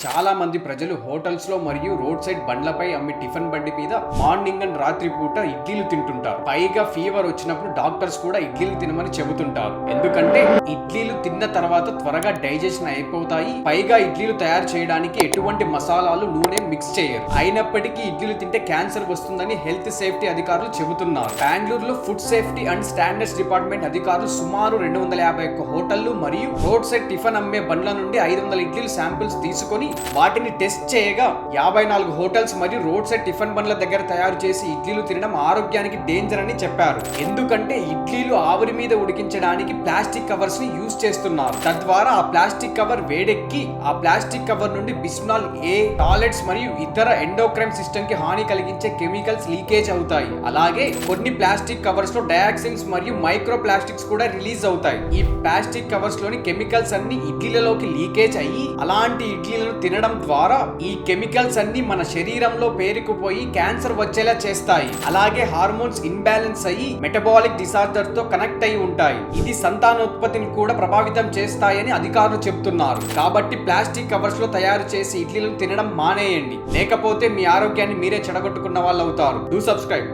చాలా మంది ప్రజలు హోటల్స్ లో మరియు రోడ్ సైడ్ బండ్లపై అమ్మే టిఫిన్ బండి మీద మార్నింగ్ అండ్ రాత్రి పూట ఇడ్లీలు తింటుంటారు. పైగా ఫీవర్ వచ్చినప్పుడు డాక్టర్స్ కూడా ఇడ్లీలు తినమని చెబుతుంటారు. ఎందుకంటే ఇడ్లీలు తిన్న తర్వాత త్వరగా డైజెషన్ అయిపోతాయి. పైగా ఇడ్లీలు తయారు చేయడానికి ఎటువంటి మసాలాలు, నూనె మిక్స్ చేయరు. అయినప్పటికీ ఇడ్లీలు తింటే క్యాన్సర్ వస్తుందని హెల్త్ సేఫ్టీ అధికారులు చెబుతున్నారు. బెంగళూరులో food safety and standards department అధికారులు సుమారు 251 హోటళ్లు మరియు రోడ్ సైడ్ టిఫిన్ అమ్మే బండ్ల నుండి 500 ఇడ్లీలు శాంపిల్స్ తీసుకొని వాటిని టెస్ట్ చేయగా 54 హోటల్స్ మరియు రోడ్ సైడ్ టిఫిన్ బండ్ల దగ్గర తయారు చేసి ఇడ్లీలు తినడం ఆరోగ్యానికి డేంజర్ అని చెప్పారు. ఎందుకంటే ఇడ్లీలు ఆవిరి మీద ఉడికించడానికి ప్లాస్టిక్ కవర్స్ ని యూజ్ చేస్తున్నారు. తద్వారా ఆ ప్లాస్టిక్ కవర్ వేడెక్కి ఆ ప్లాస్టిక్ కవర్ నుండి బిస్ఫినాల్ ఏ, టాయిలెట్స్ మరియు ఇతర ఎండోక్రైన్ సిస్టమ్ కి హాని కలిగించే కెమికల్స్ లీకేజ్ అవుతాయి. అలాగే కొన్ని ప్లాస్టిక్ కవర్స్ లో డయాక్సిన్స్ మరియు మైక్రో ప్లాస్టిక్స్ కూడా రిలీజ్ అవుతాయి. ఈ ప్లాస్టిక్ కవర్స్ లోని కెమికల్స్ అన్ని ఇడ్లీలలోకి లీకేజ్ అయ్యి అలాంటి ఇడ్లీలను తినడం ద్వారా ఈ కెమికల్స్ అన్ని మన శరీరంలో పేరుకుపోయి క్యాన్సర్ వచ్చేలా చేస్తాయి. అలాగే హార్మోన్స్ ఇన్బ్యాలెన్స్ అయ్యి మెటబాలిక్ డిసార్డర్ తో కనెక్ట్ అయి ఉంటాయి. ఇది సంతానోత్పత్తిని కూడా ప్రభావితం చేస్తాయని అధికారులు చెబుతున్నారు. కాబట్టి ప్లాస్టిక్ కవర్స్ లో తయారు చేసి ఇడ్లీలను తినడం మానేయండి, లేకపోతే మీ ఆరోగ్యాన్ని మీరే చెడగొట్టుకున్న వాళ్ళు అవుతారు. Do subscribe.